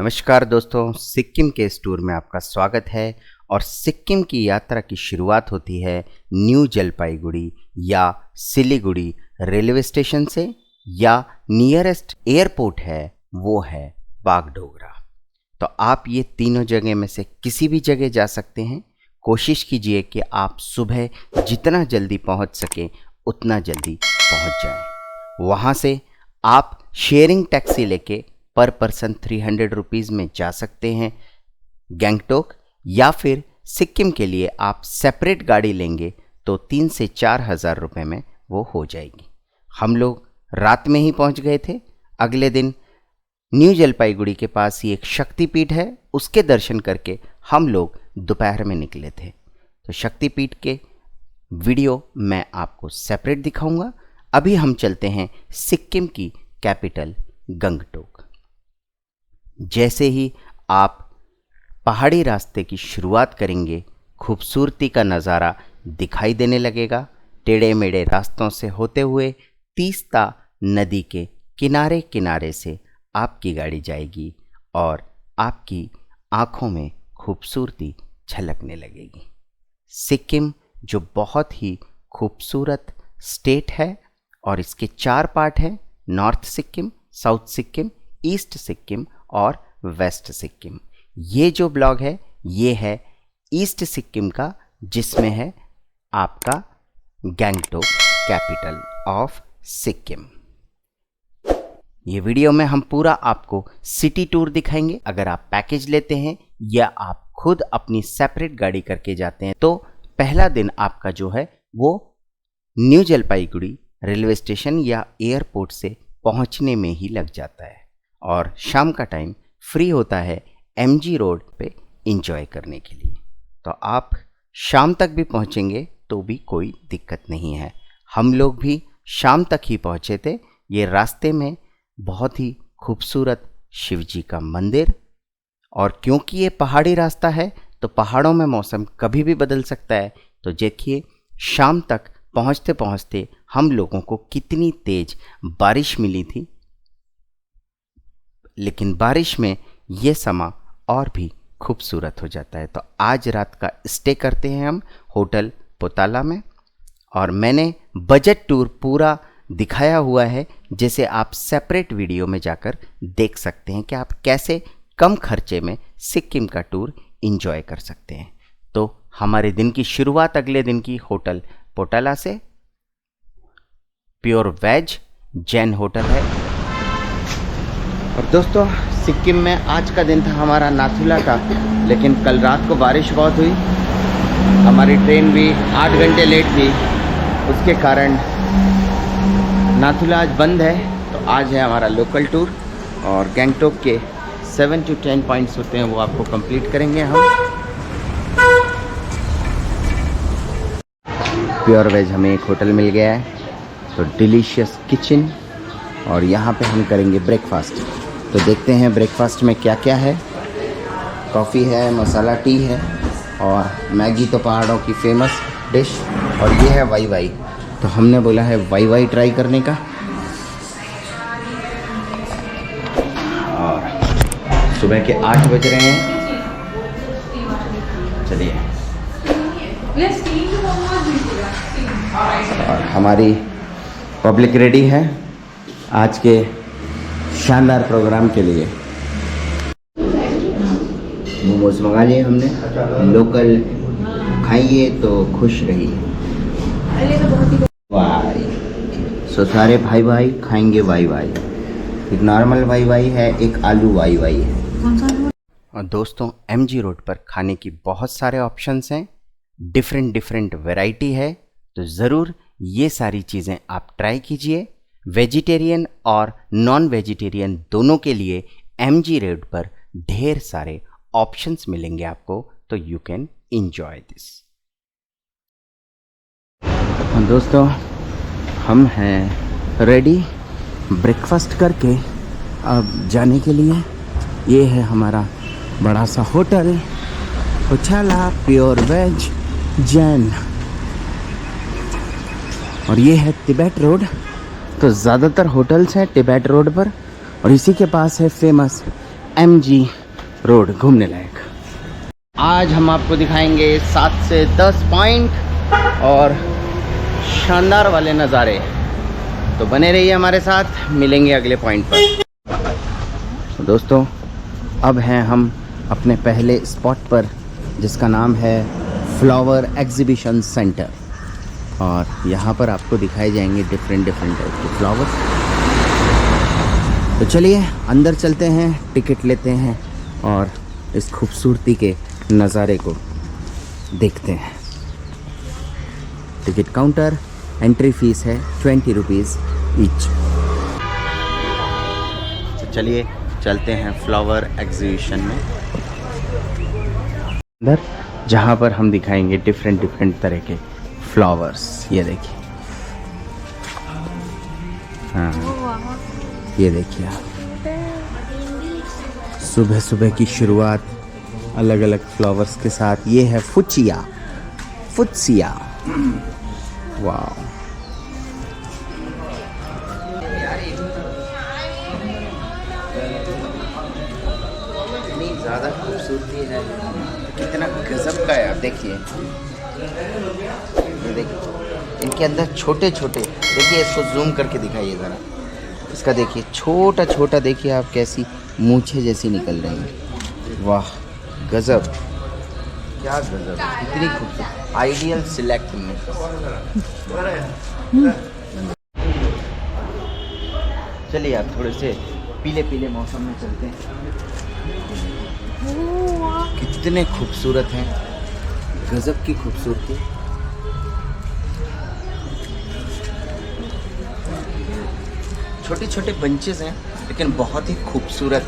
नमस्कार दोस्तों, सिक्किम के इस टूर में आपका स्वागत है। और सिक्किम की यात्रा की शुरुआत होती है न्यू जलपाईगुड़ी या सिलीगुड़ी रेलवे स्टेशन से, या नियरेस्ट एयरपोर्ट है वो है बागडोगरा। तो आप ये तीनों जगह में से किसी भी जगह जा सकते हैं। कोशिश कीजिए कि आप सुबह जितना जल्दी पहुंच सकें उतना जल्दी पहुंच जाएं। वहां से आप शेयरिंग टैक्सी लेके पर पर्सन 300 रुपीज़ में जा सकते हैं गैंगटोक, या फिर सिक्किम के लिए आप सेपरेट गाड़ी लेंगे तो 3 से 4 हज़ार रुपये में वो हो जाएगी। हम लोग रात में ही पहुंच गए थे। अगले दिन न्यू जलपाईगुड़ी के पास ही एक शक्तिपीठ है, उसके दर्शन करके हम लोग दोपहर में निकले थे। तो शक्तिपीठ के वीडियो मैं आपको सेपरेट दिखाऊंगा। अभी हम चलते हैं सिक्किम की कैपिटल गंगटोक। जैसे ही आप पहाड़ी रास्ते की शुरुआत करेंगे, खूबसूरती का नज़ारा दिखाई देने लगेगा। टेढ़े मेढ़े रास्तों से होते हुए तीस्ता नदी के किनारे किनारे से आपकी गाड़ी जाएगी और आपकी आँखों में खूबसूरती झलकने लगेगी। सिक्किम जो बहुत ही खूबसूरत स्टेट है और इसके 4 पार्ट हैं: north Sikkim, south Sikkim, east Sikkim और वेस्ट सिक्किम। ये जो ब्लॉग है ये है ईस्ट सिक्किम का, जिसमें है आपका गैंगटोक, कैपिटल ऑफ सिक्किम। ये वीडियो में हम पूरा आपको सिटी टूर दिखाएंगे। अगर आप पैकेज लेते हैं या आप खुद अपनी सेपरेट गाड़ी करके जाते हैं तो पहला दिन आपका जो है वो न्यू जलपाईगुड़ी रेलवे स्टेशन या एयरपोर्ट से पहुंचने में ही लग जाता है, और शाम का टाइम फ्री होता है एमजी रोड पे एंजॉय करने के लिए। तो आप शाम तक भी पहुंचेंगे तो भी कोई दिक्कत नहीं है। हम लोग भी शाम तक ही पहुंचे थे। ये रास्ते में बहुत ही खूबसूरत शिवजी का मंदिर, और क्योंकि ये पहाड़ी रास्ता है तो पहाड़ों में मौसम कभी भी बदल सकता है। तो देखिए शाम तक पहुंचते पहुंचते हम लोगों को कितनी तेज बारिश मिली थी, लेकिन बारिश में ये समा और भी खूबसूरत हो जाता है। तो आज रात का स्टे करते हैं हम होटल पोताला में, और मैंने बजट टूर पूरा दिखाया हुआ है, जैसे आप सेपरेट वीडियो में जाकर देख सकते हैं कि आप कैसे कम खर्चे में सिक्किम का टूर एंजॉय कर सकते हैं। तो हमारे दिन की शुरुआत अगले दिन की होटल पोटाला से, प्योर वेज जैन होटल है। और दोस्तों सिक्किम में आज का दिन था हमारा नाथुला का, लेकिन कल रात को बारिश बहुत हुई। हमारी ट्रेन भी 8 घंटे लेट थी, उसके कारण नाथुला आज बंद है। तो आज है हमारा लोकल टूर, और गैंगटोक के 7 to 10 पॉइंट्स होते हैं वो आपको कंप्लीट करेंगे हम। प्योर वेज हमें एक होटल मिल गया है, तो डिलीशियस किचन, और यहाँ पे हम करेंगे ब्रेकफास्ट। तो देखते हैं ब्रेकफास्ट में क्या क्या है। कॉफ़ी है, मसाला टी है, और मैगी तो पहाड़ों की फेमस डिश, और ये है वाई वाई। तो हमने बोला है वाई वाई ट्राई करने का। और सुबह के 8 बज रहे हैं। चलिए, और हमारी पब्लिक रेडी है आज के शानदार प्रोग्राम के लिए। मोमोज मंगा लिए हमने, लोकल खाइए तो खुश रहिए। वाई, सो सारे भाई भाई खाएंगे वाई वाई। एक नॉर्मल वाई वाई है, एक आलू वाई वाई है। और दोस्तों एमजी रोड पर खाने की बहुत सारे ऑप्शंस हैं, डिफरेंट वैरायटी है। तो ज़रूर ये सारी चीज़ें आप ट्राई कीजिए। वेजिटेरियन और नॉन वेजिटेरियन दोनों के लिए एमजी रोड पर ढेर सारे ऑप्शंस मिलेंगे आपको, तो यू कैन एंजॉय दिस। दोस्तों हम हैं रेडी ब्रेकफास्ट करके अब जाने के लिए। ये है हमारा बड़ा सा होटल पोचाला प्योर वेज जैन, और ये है तिब्बत रोड। तो ज़्यादातर होटल्स हैं तिब्बत रोड पर, और इसी के पास है फेमस MG रोड घूमने लायक। आज हम आपको दिखाएंगे 7 से 10 पॉइंट और शानदार वाले नज़ारे। तो बने रहिए हमारे साथ, मिलेंगे अगले पॉइंट पर। तो दोस्तों, अब हैं हम अपने पहले स्पॉट पर, जिसका नाम है फ्लावर एग्जीबिशन सेंटर। और यहाँ पर आपको दिखाए जाएंगे डिफरेंट टाइप के फ्लावर्स। तो चलिए अंदर चलते हैं, टिकट लेते हैं और इस खूबसूरती के नज़ारे को देखते हैं। टिकट काउंटर, एंट्री फीस है 20 रुपीज़ ईच। तो चलिए चलते हैं फ्लावर एग्जीबिशन में अंदर, जहाँ पर हम दिखाएंगे डिफरेंट तरह के फ्लावर्स। ये देखिए, हाँ ये देखिए आप, सुबह सुबह की शुरुआत अलग अलग फ्लावर्स के साथ। ये है फुचिया, वाह। इतनी ज़्यादा खूबसूरती है, कितना गजब का है। आप देखिए, ये देखिए इनके अंदर छोटे देखिए, इसको जूम करके दिखाइए ज़रा। इसका देखिए छोटा देखिए आप, कैसी मूछें जैसी निकल रही हैं। वाह गजब, क्या गजब, इतनी खूबसूरत, आइडियल सिलेक्ट में। चलिए आप थोड़े से पीले मौसम में चलते हैं। कितने खूबसूरत हैं, गजब की खूबसूरती। छोटे बंचेस हैं लेकिन बहुत ही खूबसूरत।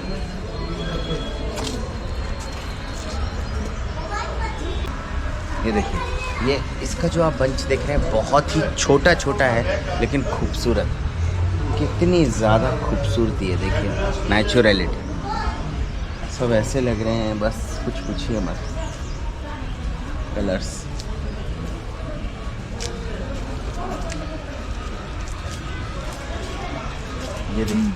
ये देखिए, ये इसका जो आप बंच देख रहे हैं बहुत ही छोटा है लेकिन खूबसूरत। कितनी ज़्यादा खूबसूरती है, देखिए नेचुरलिटी। सब ऐसे लग रहे हैं, बस कुछ पूछिए मत। कलर्स, ये देखिए।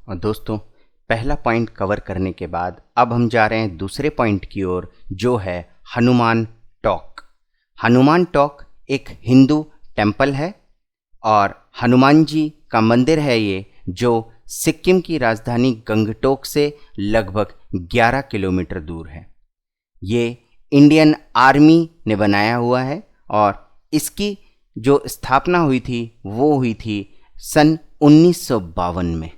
और दोस्तों, पहला पॉइंट कवर करने के बाद अब हम जा रहे हैं दूसरे पॉइंट की ओर, जो है हनुमान टॉक। हनुमान टॉक एक हिंदू टेम्पल है और हनुमान जी का मंदिर है ये, जो सिक्किम की राजधानी गंगटोक से लगभग 11 किलोमीटर दूर है। ये इंडियन आर्मी ने बनाया हुआ है और इसकी जो स्थापना हुई थी वो हुई थी सन 1952 में।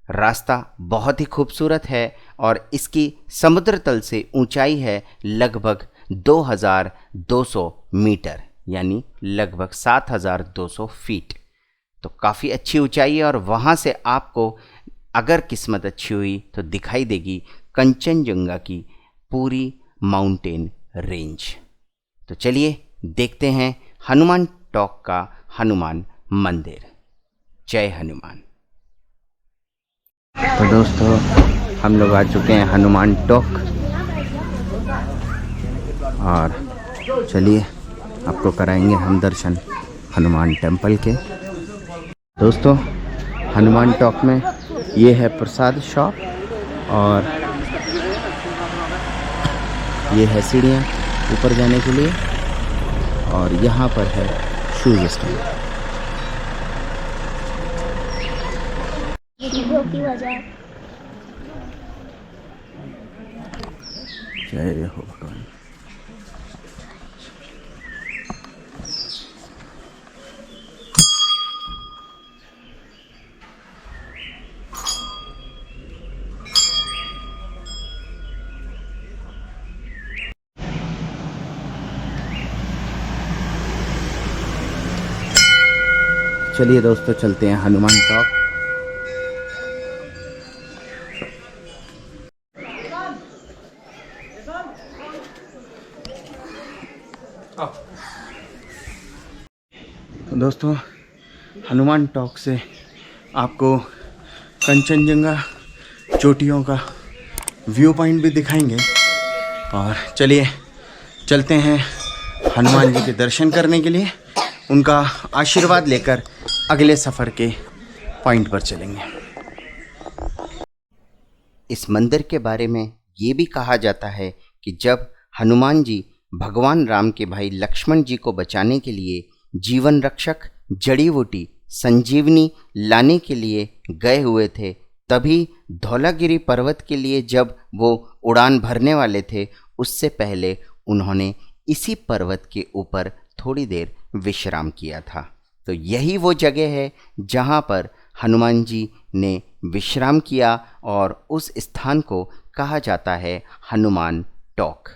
रास्ता बहुत ही खूबसूरत है और इसकी समुद्र तल से ऊंचाई है लगभग 2200 मीटर, यानी लगभग 7200 फीट। तो काफ़ी अच्छी ऊंचाई है और वहाँ से आपको अगर किस्मत अच्छी हुई तो दिखाई देगी कंचनजंगा की पूरी माउंटेन रेंज। तो चलिए देखते हैं हनुमान टॉक का हनुमान मंदिर। जय हनुमान। तो दोस्तों हम लोग आ चुके हैं हनुमान टॉक और चलिए आपको कराएंगे हम दर्शन हनुमान टेम्पल के। दोस्तों हनुमान टॉक में ये है प्रसाद शॉप और ये है सीढ़ियाँ ऊपर जाने के लिए और यहाँ पर है शूज स्टैंड। जय हो भगवान। चलिए दोस्तों चलते हैं हनुमान टॉक। दोस्तों हनुमान टॉक से आपको कंचनजंगा चोटियों का व्यू पॉइंट भी दिखाएंगे और चलिए चलते हैं हनुमान जी के दर्शन करने के लिए, उनका आशीर्वाद लेकर अगले सफ़र के पॉइंट पर चलेंगे। इस मंदिर के बारे में ये भी कहा जाता है कि जब हनुमान जी भगवान राम के भाई लक्ष्मण जी को बचाने के लिए जीवन रक्षक जड़ी बूटी संजीवनी लाने के लिए गए हुए थे, तभी धौलागिरी पर्वत के लिए जब वो उड़ान भरने वाले थे उससे पहले उन्होंने इसी पर्वत के ऊपर थोड़ी देर विश्राम किया था। तो यही वो जगह है जहाँ पर हनुमान जी ने विश्राम किया और उस स्थान को कहा जाता है हनुमान टॉक।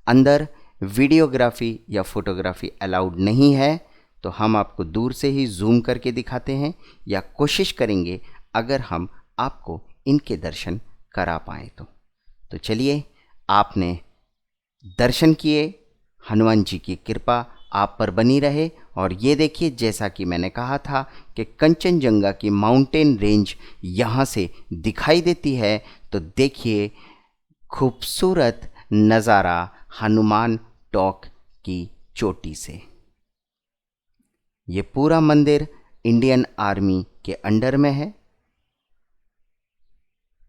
अंदर वीडियोग्राफी या फोटोग्राफी अलाउड नहीं है, तो हम आपको दूर से ही जूम करके दिखाते हैं या कोशिश करेंगे अगर हम आपको इनके दर्शन करा पाएँ तो चलिए आपने दर्शन किए, हनुमान जी की कृपा आप पर बनी रहे। और ये देखिए जैसा कि मैंने कहा था कि कंचनजंगा की माउंटेन रेंज यहाँ से दिखाई देती है, तो देखिए खूबसूरत नज़ारा हनुमान टॉक की चोटी से। ये पूरा मंदिर इंडियन आर्मी के अंडर में है,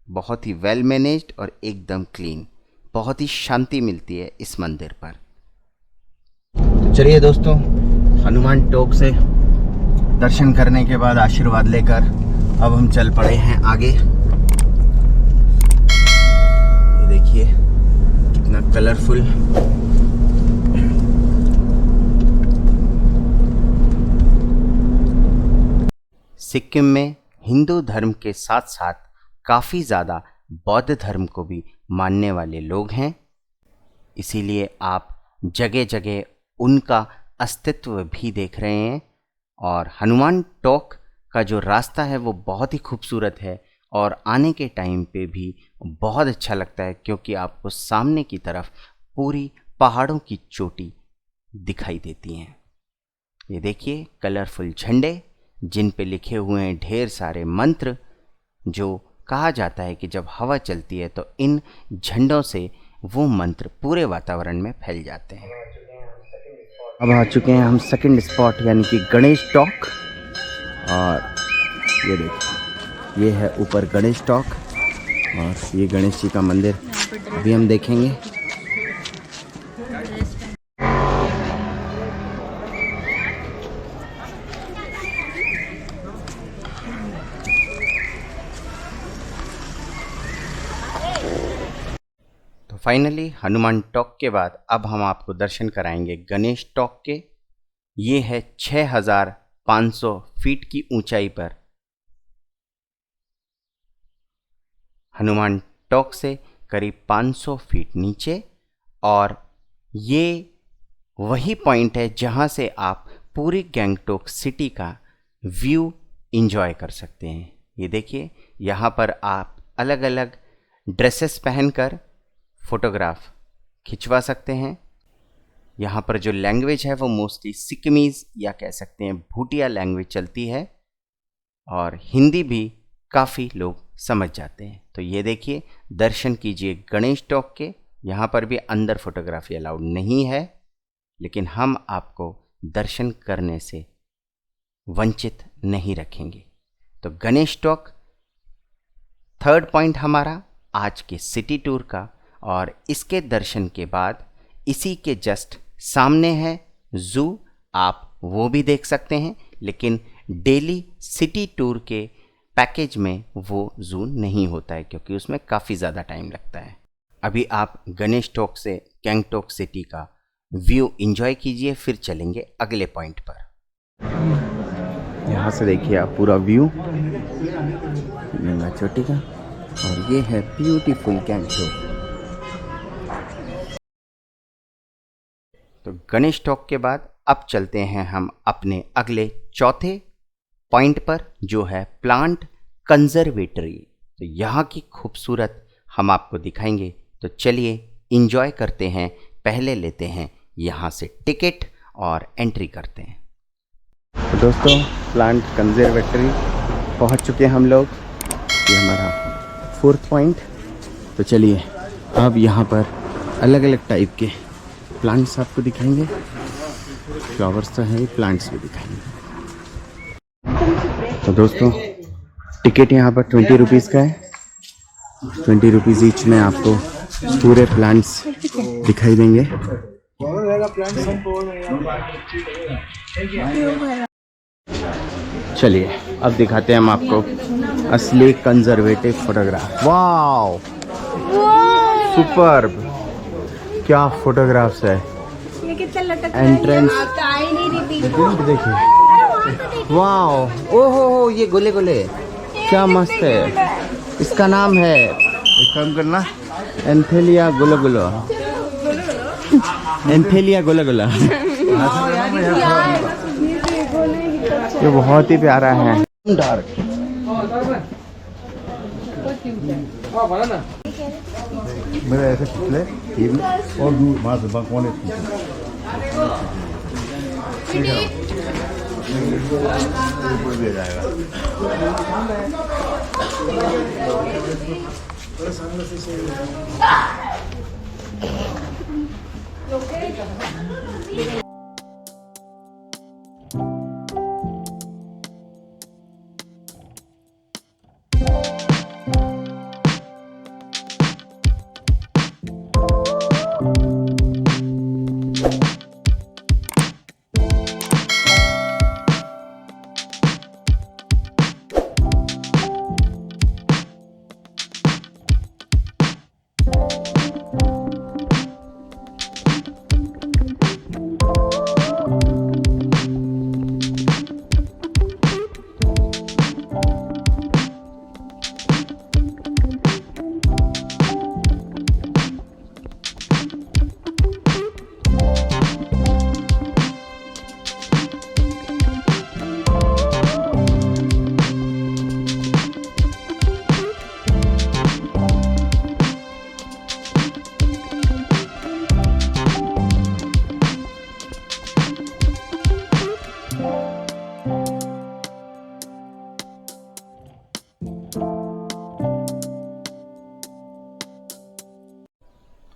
बहुत ही वेल मैनेज्ड और एकदम क्लीन, बहुत ही शांति मिलती है इस मंदिर पर। तो चलिए दोस्तों हनुमान टॉक से दर्शन करने के बाद आशीर्वाद लेकर अब हम चल पड़े हैं आगे। ये देखिए कितना कलरफुल। सिक्किम में हिंदू धर्म के साथ साथ काफ़ी ज़्यादा बौद्ध धर्म को भी मानने वाले लोग हैं, इसीलिए आप जगह जगह उनका अस्तित्व भी देख रहे हैं। और हनुमान टॉक का जो रास्ता है वो बहुत ही खूबसूरत है और आने के टाइम पे भी बहुत अच्छा लगता है, क्योंकि आपको सामने की तरफ पूरी पहाड़ों की चोटी दिखाई देती हैं। ये देखिए कलरफुल झंडे जिन पे लिखे हुए हैं ढेर सारे मंत्र, जो कहा जाता है कि जब हवा चलती है तो इन झंडों से वो मंत्र पूरे वातावरण में फैल जाते हैं। अब आ चुके हैं हम सेकंड स्पॉट यानी कि गणेश टॉक। और ये देखिए ये है ऊपर गणेश टॉक और ये गणेश जी का मंदिर अभी हम देखेंगे। फाइनली हनुमान टॉक के बाद अब हम आपको दर्शन कराएंगे गणेश टॉक के, ये है 6500 फीट की ऊंचाई पर हनुमान टॉक से करीब 500 फीट नीचे, और ये वही पॉइंट है जहाँ से आप पूरी गैंगटोक सिटी का व्यू एंजॉय कर सकते हैं। ये देखिए, यहाँ पर आप अलग अलग ड्रेसेस पहनकर फोटोग्राफ खिंचवा सकते हैं। यहाँ पर जो लैंग्वेज है वो मोस्टली सिक्किमीज़ या कह सकते हैं भूटिया लैंग्वेज चलती है, और हिंदी भी काफ़ी लोग समझ जाते हैं। तो ये देखिए, दर्शन कीजिए गणेश टॉक के। यहाँ पर भी अंदर फोटोग्राफी अलाउड नहीं है, लेकिन हम आपको दर्शन करने से वंचित नहीं रखेंगे। तो गणेश टॉक थर्ड पॉइंट हमारा आज के सिटी टूर का, और इसके दर्शन के बाद इसी के जस्ट सामने है ज़ू, आप वो भी देख सकते हैं, लेकिन डेली सिटी टूर के पैकेज में वो ज़ू नहीं होता है क्योंकि उसमें काफ़ी ज़्यादा टाइम लगता है। अभी आप गणेश टॉक से गैंगटोक सिटी का व्यू एंजॉय कीजिए, फिर चलेंगे अगले पॉइंट पर। यहाँ से देखिए आप पूरा व्यू गंगा चोटी का, और ये है ब्यूटीफुल गैंगटोक। तो गणेश टॉक के बाद अब चलते हैं हम अपने अगले चौथे पॉइंट पर, जो है प्लांट कंजर्वेटरी। तो यहाँ की खूबसूरत हम आपको दिखाएंगे। तो चलिए इंजॉय करते हैं। पहले लेते हैं यहाँ से टिकट और एंट्री करते हैं। तो दोस्तों, प्लांट कंजर्वेटरी पहुँच चुके हैं हम लोग। ये हमारा फोर्थ पॉइंट। तो चलिए अब यहाँ पर अलग अलग टाइप के प्लांट्स आपको दिखाएंगे। फ्लावर्स तो है, प्लांट्स भी दिखाएंगे। तो दोस्तों, टिकट यहाँ पर 20 रुपीज़ का है। 20 रुपीज़ ईच में आपको पूरे प्लांट्स दिखाई देंगे। चलिए अब दिखाते हैं हम आपको असली कंजर्वेटिव फोटोग्राफ। वाओ, सुपर्ब, क्या फोटोग्राफ्स है। एंट्रेंस देखिए, वाओ, ओहो, ये गोले गोले क्या मस्त है। इसका नाम है, एक काम करना, एंथेलिया गोला गोला। एंथेलिया गोला गोला। ये बहुत ही प्यारा है। डार्क मेरा ऐसे पिछले और दूर वहाँ से कोने दे जाएगा।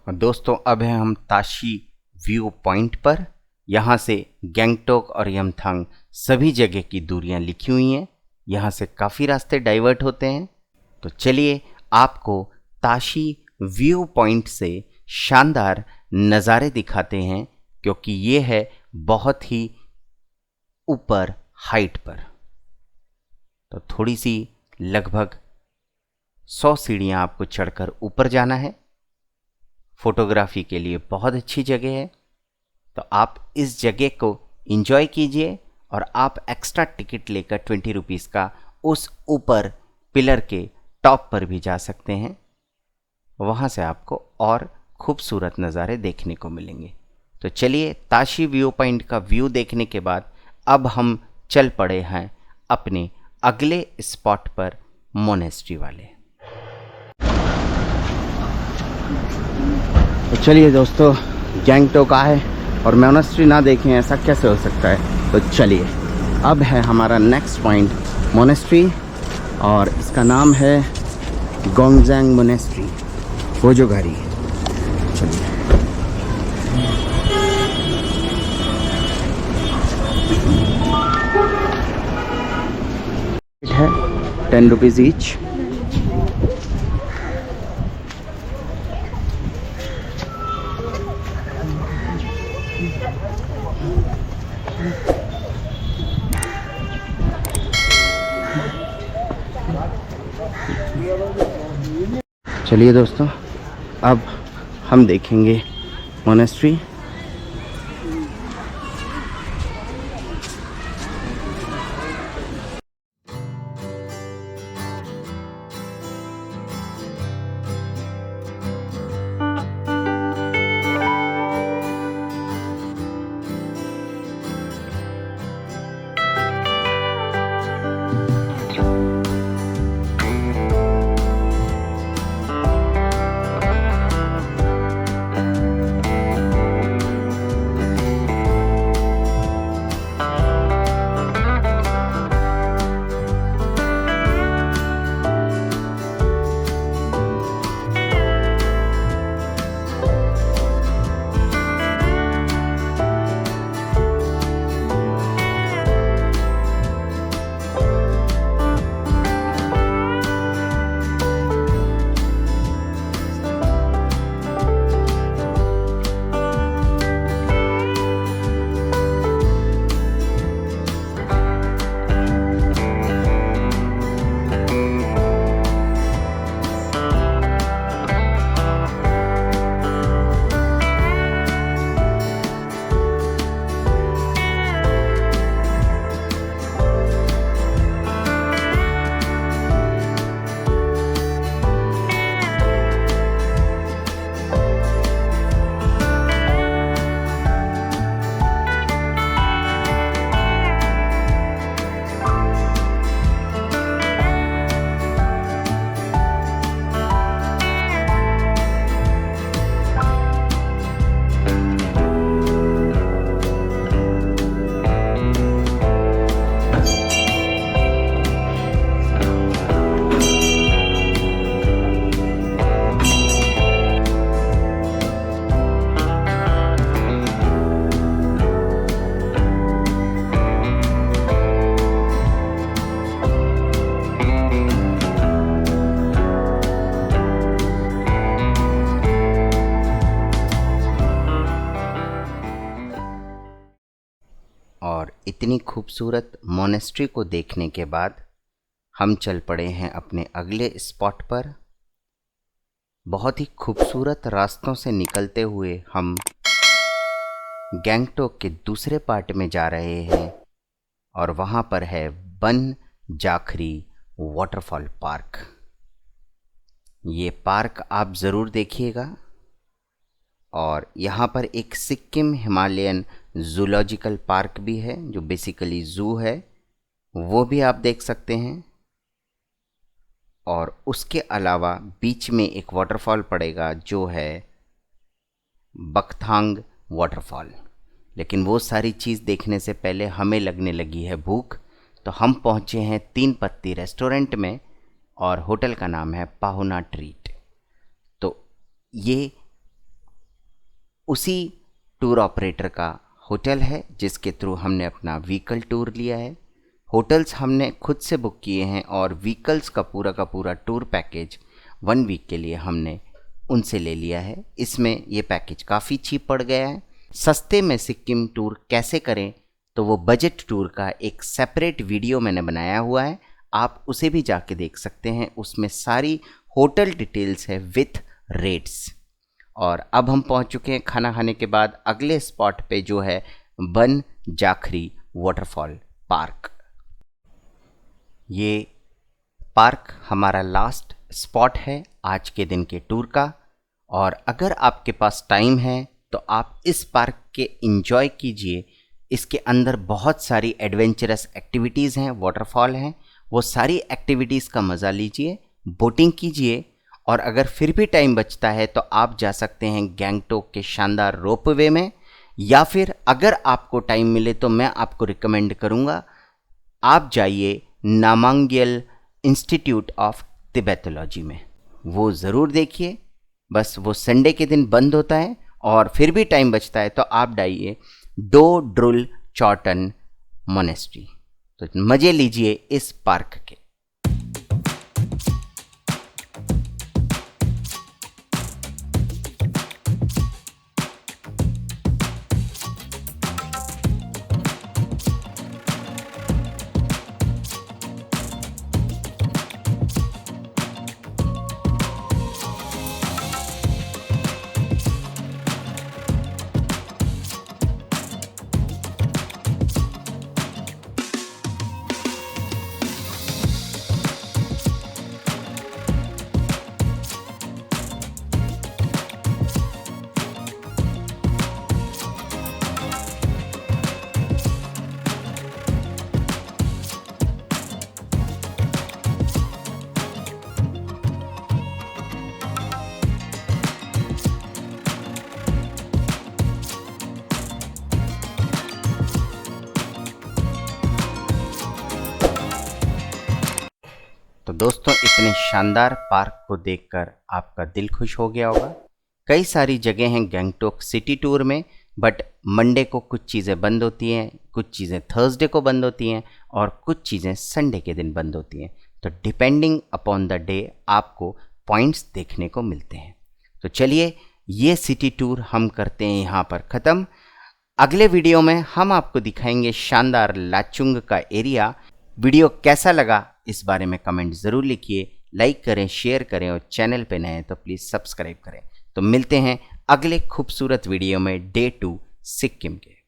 और दोस्तों, अब है हम ताशी व्यू पॉइंट पर। यहाँ से गैंगटोक और यमथांग सभी जगह की दूरियां लिखी हुई हैं। यहाँ से काफ़ी रास्ते डाइवर्ट होते हैं। तो चलिए आपको ताशी व्यू पॉइंट से शानदार नज़ारे दिखाते हैं, क्योंकि ये है बहुत ही ऊपर हाइट पर। तो थोड़ी सी लगभग 100 सीढ़ियाँ आपको चढ़कर ऊपर जाना है। फोटोग्राफी के लिए बहुत अच्छी जगह है। तो आप इस जगह को इंजॉय कीजिए और आप एक्स्ट्रा टिकट लेकर 20 रुपीज़ का उस ऊपर पिलर के टॉप पर भी जा सकते हैं। वहाँ से आपको और खूबसूरत नज़ारे देखने को मिलेंगे। तो चलिए, ताशी व्यू पॉइंट का व्यू देखने के बाद अब हम चल पड़े हैं अपने अगले स्पॉट पर, मोनेस्ट्री वाले। तो चलिए दोस्तों, गैंगटॉक आए और मोनेस्ट्री ना देखें, ऐसा कैसे हो सकता है। तो चलिए, अब है हमारा नेक्स्ट पॉइंट मोनेस्ट्री, और इसका नाम है गोंगजांग मोनेस्ट्री, गोजोगारी। चलिए, है 10 रुपीज़ ईच। चलिए दोस्तों, अब हम देखेंगे मोनेस्ट्री। और इतनी खूबसूरत मोनेस्ट्री को देखने के बाद हम चल पड़े हैं अपने अगले स्पॉट पर। बहुत ही खूबसूरत रास्तों से निकलते हुए हम गैंगटॉक के दूसरे पार्ट में जा रहे हैं, और वहाँ पर है बन जाखरी वाटरफॉल पार्क। ये पार्क आप ज़रूर देखिएगा। और यहाँ पर एक सिक्किम हिमालयन जूलॉजिकल पार्क भी है, जो बेसिकली ज़ू है, वो भी आप देख सकते हैं। और उसके अलावा बीच में एक वाटरफॉल पड़ेगा जो है बकथांग वाटरफॉल। लेकिन वो सारी चीज़ देखने से पहले हमें लगने लगी है भूख, तो हम पहुँचे हैं 3 पत्ती रेस्टोरेंट में, और होटल का नाम है पाहुना ट्रीट। तो ये उसी टूर ऑपरेटर का होटल है जिसके थ्रू हमने अपना व्हीकल टूर लिया है। होटल्स हमने खुद से बुक किए हैं, और व्हीकल्स का पूरा टूर पैकेज 1 वीक के लिए हमने उनसे ले लिया है। इसमें ये पैकेज काफ़ी चीप पड़ गया है। सस्ते में सिक्किम टूर कैसे करें, तो वो बजट टूर का एक सेपरेट वीडियो मैंने बनाया हुआ है, आप उसे भी जाके देख सकते हैं। उसमें सारी होटल डिटेल्स है विथ रेट्स। और अब हम पहुंच चुके हैं खाना खाने के बाद अगले स्पॉट पे, जो है बन जाखरी वाटरफॉल पार्क। ये पार्क हमारा लास्ट स्पॉट है आज के दिन के टूर का, और अगर आपके पास टाइम है तो आप इस पार्क के एंजॉय कीजिए। इसके अंदर बहुत सारी एडवेंचरस एक्टिविटीज़ हैं, वाटरफॉल हैं, वो सारी एक्टिविटीज़ का मज़ा लीजिए, बोटिंग कीजिए। और अगर फिर भी टाइम बचता है तो आप जा सकते हैं गैंगटोक के शानदार रोपवे में, या फिर अगर आपको टाइम मिले तो मैं आपको रिकमेंड करूँगा आप जाइए नामांग्यल इंस्टीट्यूट ऑफ तिब्बतोलॉजी में, वो ज़रूर देखिए। बस वो संडे के दिन बंद होता है, और फिर भी टाइम बचता है तो आप जाइए डो ड्रुल चॉर्टन मोनेस्ट्री। तो मज़े लीजिए इस पार्क के। तो दोस्तों, इतने शानदार पार्क को देखकर आपका दिल खुश हो गया होगा। कई सारी जगह हैं गैंगटोक सिटी टूर में, बट मंडे को कुछ चीज़ें बंद होती हैं, कुछ चीज़ें थर्सडे को बंद होती हैं, और कुछ चीज़ें संडे के दिन बंद होती हैं। तो डिपेंडिंग अपॉन द डे आपको पॉइंट्स देखने को मिलते हैं। तो चलिए, ये सिटी टूर हम करते हैं यहाँ पर ख़त्म। अगले वीडियो में हम आपको दिखाएंगे शानदार लाचुंग का एरिया। वीडियो कैसा लगा इस बारे में कमेंट ज़रूर लिखिए, लाइक करें, शेयर करें, और चैनल पे नए हैं तो प्लीज़ सब्सक्राइब करें। तो मिलते हैं अगले खूबसूरत वीडियो में डे 2 सिक्किम के।